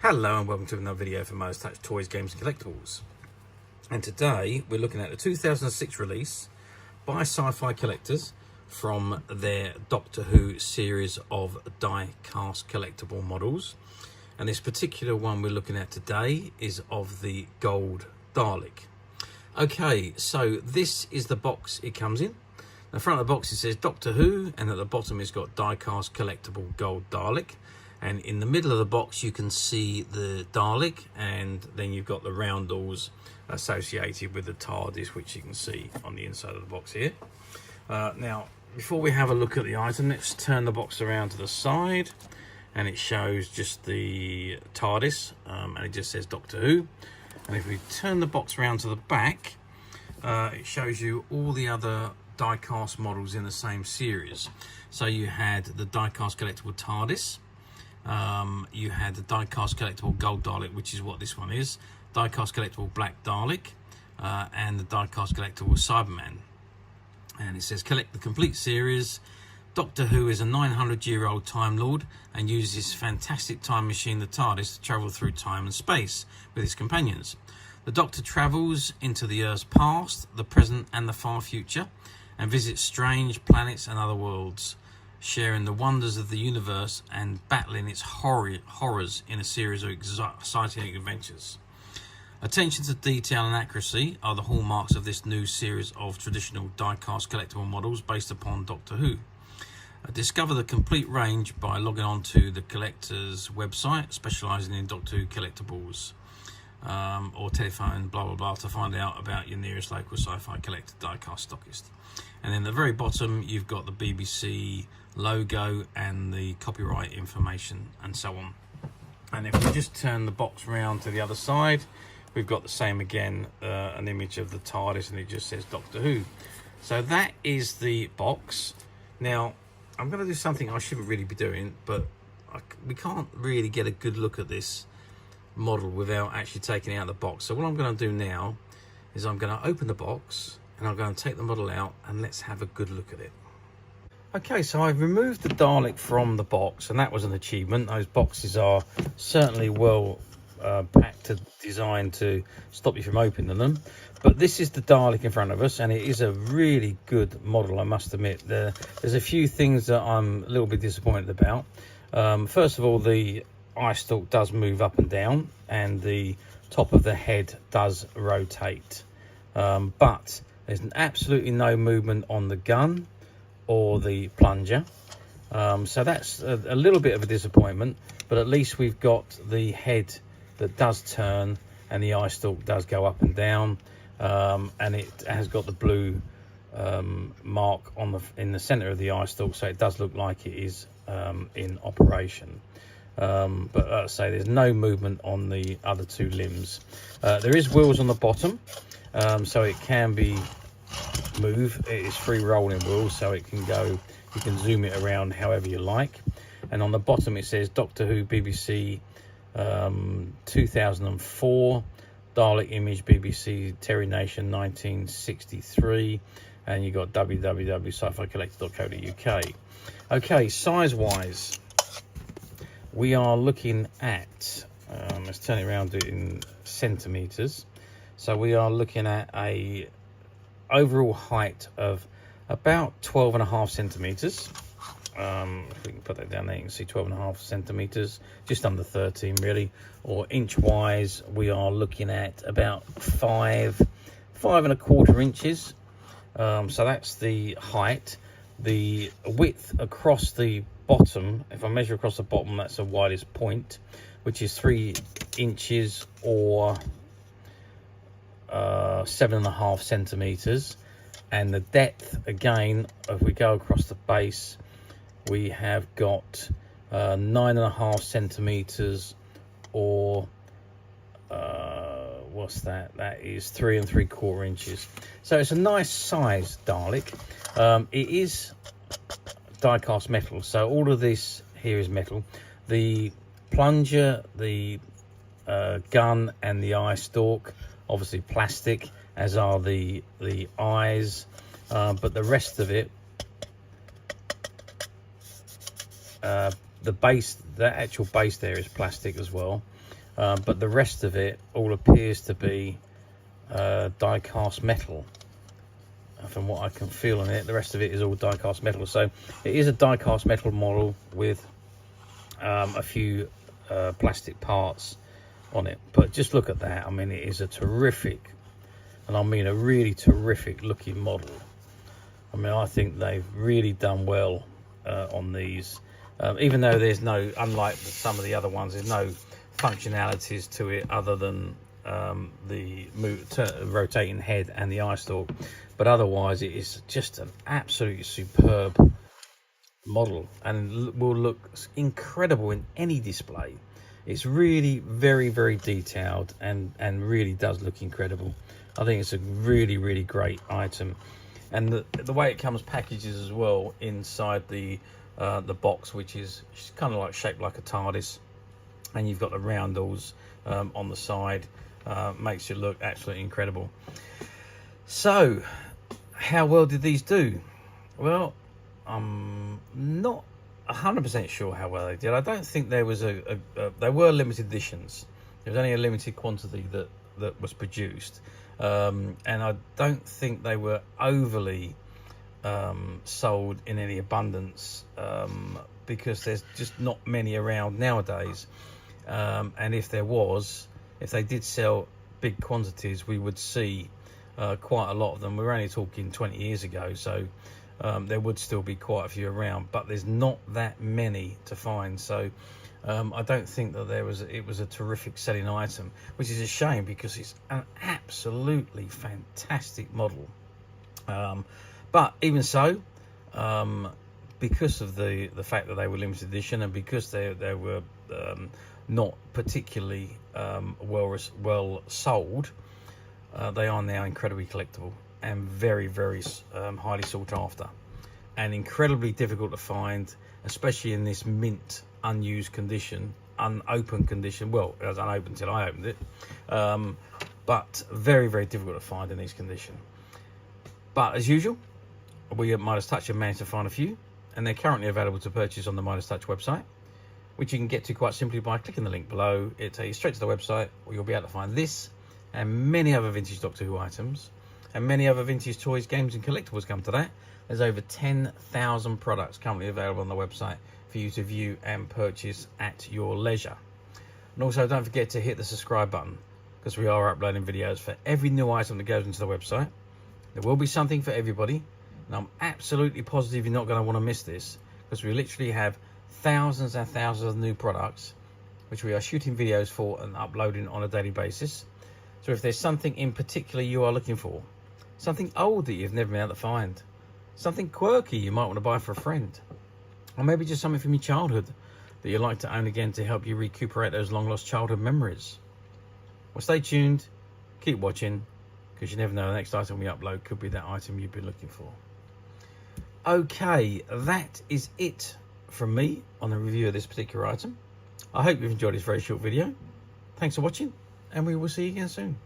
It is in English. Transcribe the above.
Hello and welcome to another video for Most Touch Toys, Games and Collectibles. And today we're looking at the 2006 release by Sci-Fi Collectors from their Doctor Who series of die-cast collectible models. And this particular one we're looking at today is of the Gold Dalek. Okay, so this is the box it comes in. The front of the box it says Doctor Who, and at the bottom it's got die-cast collectible Gold Dalek. And in the middle of the box you can see the Dalek, and then you've got the roundels associated with the Tardis, which you can see on the inside of the box here. Now, before we have a look at the item, let's turn the box around to the side, and it shows just the Tardis, and it just says Doctor Who. And if we turn the box around to the back, it shows you all the other die-cast models in the same series. So you had the die-cast collectible Tardis, you had the die-cast collectible Gold Dalek, which is what this one is, die-cast collectible Black Dalek, and the die-cast collectible Cyberman. And it says collect the complete series. Doctor Who is a 900-year-old Time Lord and uses his fantastic time machine, the TARDIS, to travel through time and space with his companions. The Doctor travels into the Earth's past, the present and the far future, and visits strange planets and other worlds, sharing the wonders of the universe and battling its horrors in a series of exciting adventures. Attention to detail and accuracy are the hallmarks of this new series of traditional die-cast collectible models based upon Doctor Who. Discover the complete range by logging on to the collector's website specialising in Doctor Who collectibles, or telephone blah blah blah to find out about your nearest local sci-fi collector die-cast stockist. And then at the very bottom you've got the BBC logo and the copyright information and so on. And if we just turn the box around to the other side, we've got the same again, an image of the TARDIS, and it just says Doctor Who. So that is the box. Now I'm going to do something I shouldn't really be doing, but we can't really get a good look at this model without actually taking it out of the box. So what I'm going to do now is I'm going to open the box and I'm going to take the model out and let's have a good look at it. Okay, so I've removed the Dalek from the box, and that was an achievement. Those boxes are certainly well packed and designed to stop you from opening them. But this is the Dalek in front of us, and it is a really good model, I must admit. There's a few things that I'm a little bit disappointed about. First of all, the eye stalk does move up and down, and the top of the head does rotate. But there's absolutely no movement on the gun or the plunger. So that's a little bit of a disappointment, but at least we've got the head that does turn and the eye stalk does go up and down, and it has got the blue mark on in the center of the eye stalk, so it does look like it is in operation. But like I say, there's no movement on the other two limbs. There is wheels on the bottom, so it can be moved. It is free rolling wheels, so it can go, you can zoom it around however you like. And on the bottom it says Doctor Who BBC 2004, Dalek image BBC Terry Nation 1963, and you got www.sci-fi-collector.co.uk. Okay, size wise we are looking at, let's turn it around in centimeters. So we are looking at a overall height of about 12.5 centimeters. If we can put that down there, you can see 12.5 centimeters, just under 13 really. Or inch wise, we are looking at about 5.25 inches. So that's the height. The width across the bottom, if I measure across the bottom, that's the widest point, which is 3 inches or 7.5 centimeters. And the depth, again, if we go across the base, we have got 9.5 centimeters, or what's that? That is 3 3/4 inches. So it's a nice size Dalek. It is die-cast metal, so all of this here is metal. The plunger, the gun, and the eye stalk, obviously plastic, as are the eyes, but the rest of it, the base, the actual base there is plastic as well. but the rest of it all appears to be die-cast metal. From what I can feel on it, the rest of it is all die-cast metal. So it is a die-cast metal model with a few plastic parts on it. But just look at that. I mean, it is a terrific, and I mean a really terrific looking model. I mean, I think they've really done well on these, even though there's no, unlike some of the other ones, there's no functionalities to it other than the rotating head and the eye stalk. But otherwise, it is just an absolutely superb model and will look incredible in any display. It's really very, very detailed and really does look incredible. I think it's a really, really great item. And the way it comes packaged as well inside the box, which is kind of like shaped like a TARDIS, and you've got the roundels on the side, makes it look absolutely incredible. So how well did these do? Well, I'm not 100% sure how well they did. I don't think there was they were limited editions. There was only a limited quantity that was produced, and I don't think they were overly sold in any abundance, because there's just not many around nowadays, and if they did sell big quantities, we would see quite a lot of them. We're only talking 20 years ago, so there would still be quite a few around, but there's not that many to find. So I don't think that it was a terrific selling item, which is a shame because it's an absolutely fantastic model. But even so, because of the fact that they were limited edition, and because they were not particularly well sold, they are now incredibly collectible and very, very highly sought after, and incredibly difficult to find, especially in this mint unused condition, unopened condition. Well, it was unopened until I opened it, but very, very difficult to find in this condition. But as usual, we at Midas Touch have managed to find a few, and they're currently available to purchase on the Midas Touch website, which you can get to quite simply by clicking the link below. It'll take you straight to the website, where you'll be able to find this and many other vintage Doctor Who items, and many other vintage toys, games and collectibles come to that. There's over 10,000 products currently available on the website for you to view and purchase at your leisure. And also, don't forget to hit the subscribe button, because we are uploading videos for every new item that goes into the website. There will be something for everybody, and I'm absolutely positive you're not going to want to miss this, because we literally have thousands and thousands of new products which we are shooting videos for and uploading on a daily basis. So if there's something in particular you are looking for, something old that you've never been able to find, something quirky you might want to buy for a friend, or maybe just something from your childhood that you'd like to own again to help you recuperate those long lost childhood memories, well, stay tuned, keep watching, because you never know, the next item we upload could be that item you've been looking for. Okay, that is it from me on the review of this particular item. I hope you've enjoyed this very short video. Thanks for watching, and we will see you again soon.